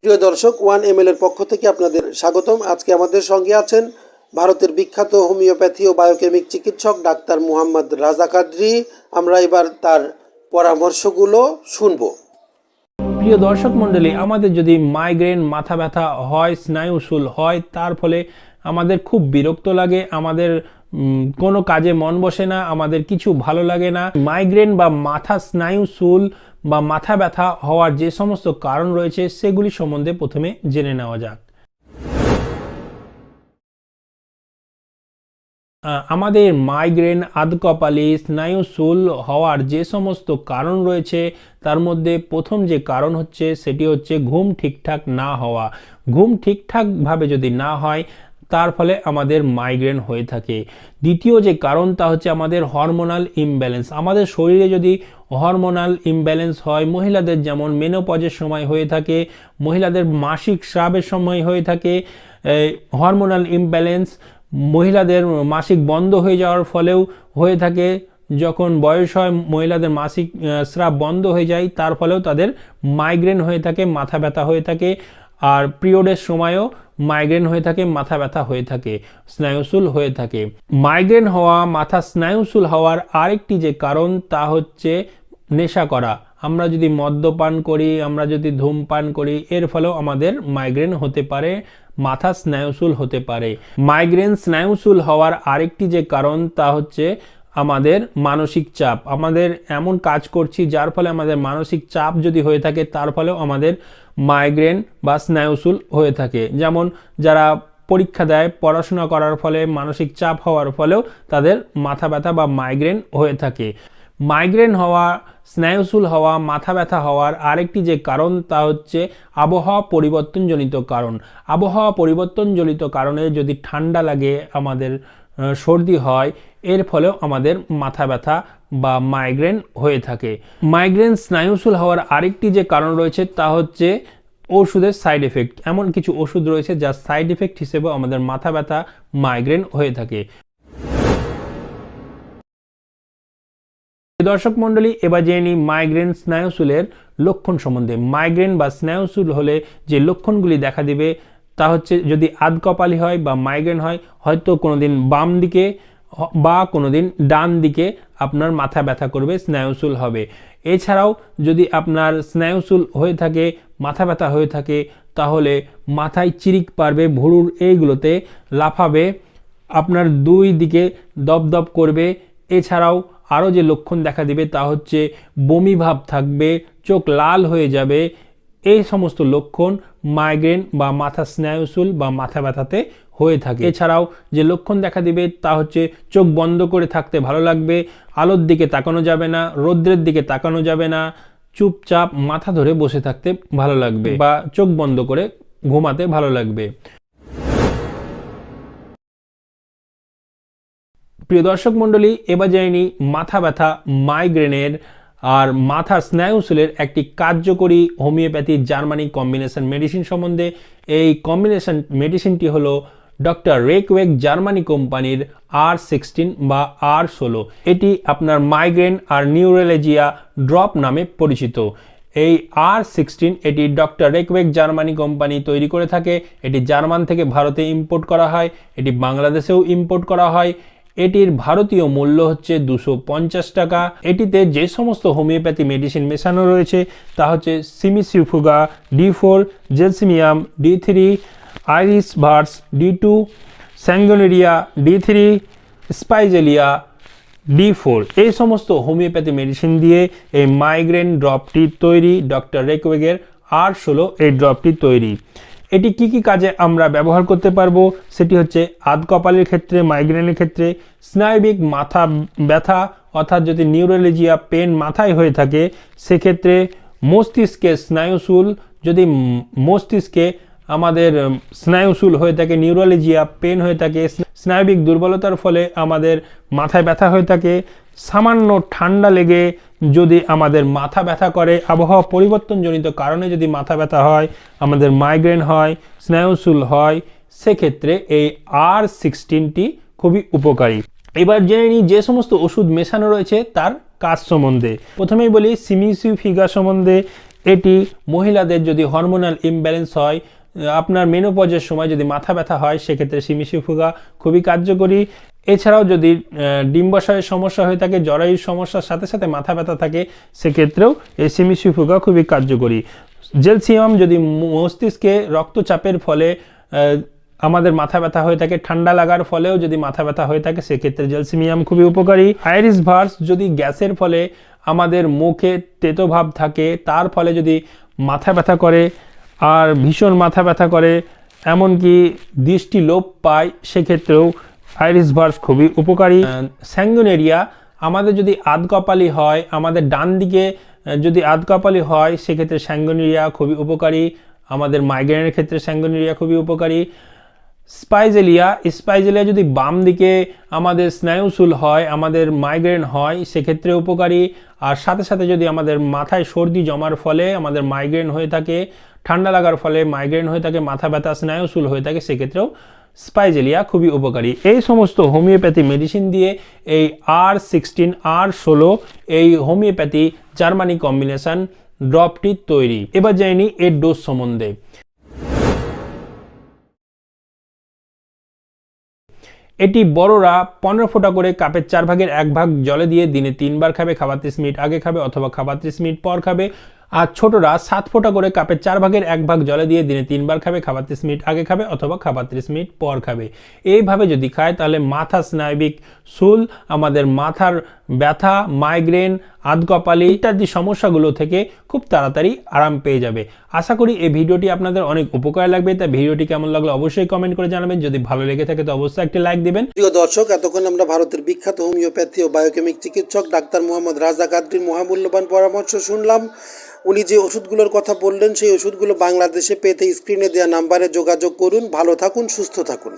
প্রিয় দর্শক, 1ml এর পক্ষ থেকে আপনাদের স্বাগতম। আজকে আমাদের সঙ্গে আছেন ভারতের বিখ্যাত হোমিওপ্যাথি ও বায়োকেমিক চিকিৎসক ডাক্তার মুহাম্মদ রাজা কাদরি। আমরা এবার তার পরামর্শগুলো শুনব। প্রিয় দর্শক মণ্ডলী, আমাদের যদি মাইগ্রেন, মাথা ব্যথা হয়, স্নায়ুশূল হয়, তার ফলে আমাদের খুব বিরক্ত লাগে, আমাদের কোনো কাজে মন বসে না, আমাদের কিছু ভালো লাগে না। মাইগ্রেন বা মাথা স্নায়ুশূল বা মাথা ব্যথা হওয়ার যে সমস্ত কারণ রয়েছে সেগুলি সম্বন্ধে প্রথমে জেনে নেওয়া যাক। আমাদের মাইগ্রেন, আধকপালি, স্নায়ুশূল হওয়ার যে সমস্ত কারণ রয়েছে তার মধ্যে প্রথম যে কারণ হচ্ছে সেটি হচ্ছে ঘুম ঠিকঠাক না হওয়া। ঘুম ঠিকঠাকভাবে যদি না হয় তার ফলে আমাদের মাইগ্রেন হয়ে থাকে। দ্বিতীয় যে কারণ তা হচ্ছে আমাদের হরমোনাল ইমব্যালেন্স। আমাদের শরীরে যদি হরমোনাল ইমব্যালেন্স হয়, মহিলাদের যেমন মেনোপজের সময় হয়ে থাকে, মহিলাদের মাসিক স্রাবের সময় হয়ে থাকে হরমোনাল ইমব্যালেন্স, মহিলাদের মাসিক বন্ধ হয়ে যাওয়ার ফলেও হয়ে থাকে। যখন বয়স হয় মহিলাদের মাসিক স্রাব বন্ধ হয়ে যায়, তার ফলেও তাদের মাইগ্রেন হয়ে থাকে, মাথা ব্যথা হয়ে থাকে। আর পিরিয়ডের সময়ও মাইগ্রেন হয়ে থাকে, মাথা ব্যথা হয়ে থাকে, স্নায়ুশূল হয়ে থাকে। মাইগ্রেন হওয়া, মাথা স্নায়ুশূল হওয়ার আরেকটি যে কারণ তা হচ্ছে নেশা করা। আমরা যদি মদ্যপান করি, আমরা যদি ধূমপান করি, এর ফলেও আমাদের মাইগ্রেন হতে পারে, মাথা স্নায়ুশূল হতে পারে। মাইগ্রেন, স্নায়ুশূল হওয়ার আরেকটি যে কারণ তা হচ্ছে আমাদের মানসিক চাপ। আমাদের এমন কাজ করছি যার ফলে আমাদের মানসিক চাপ যদি হয়ে থাকে তার ফলেও আমাদের মাইগ্রেন বা স্নায়ুশূল হয়ে থাকে। যেমন যারা পরীক্ষা দেয়, পড়াশোনা করার ফলে মানসিক চাপ হওয়ার ফলেও তাদের মাথা ব্যথা বা মাইগ্রেন হয়ে থাকে। মাইগ্রেন হওয়া, স্নায়ুশূল হওয়া, মাথা ব্যথা হওয়ার আরেকটি যে কারণ তা হচ্ছে আবহাওয়া পরিবর্তনজনিত কারণ। আবহাওয়া পরিবর্তনজনিত কারণে যদি ঠান্ডা লাগে, আমাদের সর্দি হয়, এর ফলেও আমাদের মাথা ব্যথা বা মাইগ্রেন হয়ে থাকে। মাইগ্রেন, স্নায়ুশূল হওয়ার আরেকটি যে কারণ রয়েছে তা হচ্ছে ওষুধের সাইড এফেক্ট। এমন কিছু ওষুধ রয়েছে যার সাইড এফেক্ট হিসেবে আমাদের মাথা ব্যথা, মাইগ্রেন হয়ে থাকে। দর্শক মণ্ডলী, এবার জেনে নিই মাইগ্রেন, স্নায়ুশূলের লক্ষণ সম্বন্ধে। মাইগ্রেন বা স্নায়ুশূল হলে যে লক্ষণগুলি দেখা দিবে তা হচ্ছে যদি আধকপালি হয় বা মাইগ্রেন হয়, হয়তো কোনোদিন বাম দিকে বা কোনোদিন ডান দিকে আপনার মাথা ব্যথা করবে, স্নায়ুশূল হবে। এছাড়াও যদি আপনার স্নায়ুশূল হয়ে থাকে, মাথা ব্যথা হয়ে থাকে, তাহলে মাথায় চিরিক পারবে, ভুরুর এইগুলোতে লাফাবে, আপনার দুই দিকে দপদপ করবে। এছাড়াও আরও যে লক্ষণ দেখা দিবে তা হচ্ছে বমি ভাব থাকবে, চোখ লাল হয়ে যাবে। এই সমস্ত লক্ষণ মাইগ্রেন বা মাথা স্নায়ুশূল বা মাথা ব্যথাতে হয়ে থাকে। এছাড়াও যে লক্ষণ দেখা দিবে তা হচ্ছে চোখ বন্ধ করে থাকতে ভালো লাগবে, আলোর দিকে তাকানো যাবে না, রৌদ্রের দিকে তাকানো যাবে না, চুপচাপ মাথা ধরে বসে থাকতে ভালো লাগবে বা চোখ বন্ধ করে ঘুমাতে ভালো লাগবে। প্রিয় দর্শক মণ্ডলী, এবার জেনে নিই মাথা ব্যথা, মাইগ্রেনের আর মাথা স্নায়ুশূলের একটি কার্যকরী হোমিওপ্যাথি জার্মানি কম্বিনেশন মেডিসিন সম্বন্ধে। এই কম্বিনেশন মেডিসিনটি হলো ডক্টর রেকওয়েগ জার্মানি কোম্পানির R16 বা R16। এটি আপনার মাইগ্রেন আর নিউরোলজিয়া ড্রপ নামে পরিচিত। এই R16 এটি ডক্টর রেকওয়েগ জার্মানি কোম্পানি তৈরি করে থাকে। এটি জার্মান থেকে ভারতে ইম্পোর্ট করা হয়, এটি বাংলাদেশেও ইম্পোর্ট করা হয়। এটির ভারতীয় মূল্য হচ্ছে 250 টাকা। এটিতে যে সমস্ত হোমিওপ্যাথি মেডিসিন মেশানো রয়েছে তা হচ্ছে সিমিসিফুগা D4, gelsemium D3, iris verse D2, Sanguinaria D3, Spigelia D4। এই সমস্ত হোমিওপ্যাথি মেডিসিন দিয়ে এই মাইগ্রেন ড্রপটি তৈরি, ডক্টর রেকওয়েগের R16 এই ড্রপটি তৈরি। এটি কি কি কাজে আমরা ব্যবহার করতে পারবো সেটি হচ্ছে আধকপালির ক্ষেত্রে, মাইগ্রেনের ক্ষেত্রে, স্নায়বিক মাথা ব্যথা অর্থাৎ যদি নিউরোলজিয়া পেন মাথায় হয়ে থাকে সেক্ষেত্রে, মস্তিষ্কে স্নায়ুশূল, যদি মস্তিষ্কে আমাদের স্নায়ুশূল হয়ে থাকে, নিউরোলজিয়া পেন হয়ে থাকে, স্নায়বিক দুর্বলতার ফলে আমাদের মাথায় ব্যথা হয়ে থাকে, সামান্য ঠান্ডা লেগে যদি আমাদের মাথা ব্যথা করে, আবহাওয়া পরিবর্তনজনিত কারণে যদি মাথা ব্যথা হয়, আমাদের মাইগ্রেন হয়, স্নায়ুশূল হয়, সেক্ষেত্রে এই R16টি খুবই উপকারী। এবার জেনে নিই যে সমস্ত ওষুধ মেশানো রয়েছে তার কাজ সম্বন্ধে। প্রথমেই বলি সিমিসিফিগা সম্বন্ধে। এটি মহিলাদের যদি হরমোনাল ইমব্যালেন্স হয়, আপনার মেনোপজের সময় যদি মাথা ব্যথা হয়, সেক্ষেত্রে সিমিসিফুগা খুবই কার্যকরী। এছাড়াও যদি ডিম্বাশয়ের সমস্যা হয়ে থাকে, জরায়ুর সমস্যার সাথে সাথে মাথা ব্যথা থাকে, সেক্ষেত্রেও এই সিমিসিফুগা খুবই কার্যকরী। জেলসিয়াম যদি মস্তিষ্কে রক্তচাপের ফলে আমাদের মাথা ব্যথা হয়ে থাকে, ঠান্ডা লাগার ফলেও যদি মাথা ব্যথা হয়ে থাকে, সেক্ষেত্রে জেলসিমিয়াম খুবই উপকারী। আইরিস ভার্স যদি গ্যাসের ফলে আমাদের মুখে তেতোভাব থাকে, তার ফলে যদি মাথা ব্যথা করে আর ভীষণ মাথা ব্যথা করে, এমনকি দৃষ্টি লোপ পায়, সেক্ষেত্রেও আইরিস ভার্স খুবই উপকারী। স্যাঙ্গুনেরিয়া আমাদের যদি আধকপালি হয়, আমাদের ডান দিকে যদি আধকপালি হয়, সেক্ষেত্রে স্যাঙ্গুনেরিয়া খুবই উপকারী। আমাদের মাইগ্রেনের ক্ষেত্রে স্যাঙ্গুনেরিয়া খুবই উপকারী। স্পাইজেলিয়া যদি বাম দিকে আমাদের স্নায়ুশূল হয়, আমাদের মাইগ্রেন হয়, সেক্ষেত্রে উপকারী। আর সাথে সাথে যদি আমাদের মাথায় সর্দি জমার ফলে আমাদের মাইগ্রেন হয়ে থাকে, ঠান্ডা লাগার ফলে মাইগ্রেন হয়ে থাকে, মাথা ব্যথা স্নায়ুশূল হয়ে থাকে, সেক্ষেত্রেও স্পাইজেলিয়া খুবই উপকারী। এই সমস্ত হোমিওপ্যাথি মেডিসিন দিয়ে এই R16 R16 এই হোমিওপ্যাথি জার্মানি কম্বিনেশন ড্রপটি তৈরি। এবার জানি এর ডোজ সম্বন্ধে। এটি বড়রা 15 ফোঁটা করে কাপের 4 ভাগের 1 ভাগ জলে দিয়ে দিনে 3 বার খাবে, খাবার 30 মিনিট আগে খাবে অথবা খাবার 30 মিনিট পর খাবে। আর ছোটরা 7 ফোঁটা করে কাপের 4 ভাগের 1 ভাগ জলে দিয়ে দিনে 3 বার খাবে, খাবার 30 মিনিট আগে খাবে অথবা খাবার 30 মিনিট পর খাবে। এইভাবে যদি খায় তাহলে মাথা স্নায়বিক শুল, আমাদের মাথার ব্যথা, মাইগ্রেন, আধকপালি ইত্যাদি সমস্যাগুলো থেকে খুব তাড়াতাড়ি আরাম পেয়ে যাবে। আশা করি এই ভিডিওটি আপনাদের অনেক উপকার লাগবে। তাই ভিডিওটি কেমন লাগলো অবশ্যই কমেন্ট করে জানাবেন। যদি ভালো লেগে থাকে তো অবশ্যই একটি লাইক দিবেন। প্রিয় দর্শক, এতক্ষণ আমরা ভারতের বিখ্যাত হোমিওপ্যাথি ও বায়োকেমিক চিকিৎসক ডাক্তার মোহাম্মদ রাজা কাদরির মহামূল্যবান পরামর্শ শুনলাম। উনি যে ওষুধগুলোর কথা বললেন, সেই ওষুধগুলো বাংলাদেশে পেতে স্ক্রিনে দেওয়া নাম্বারে যোগাযোগ করুন। ভালো থাকুন, সুস্থ থাকুন।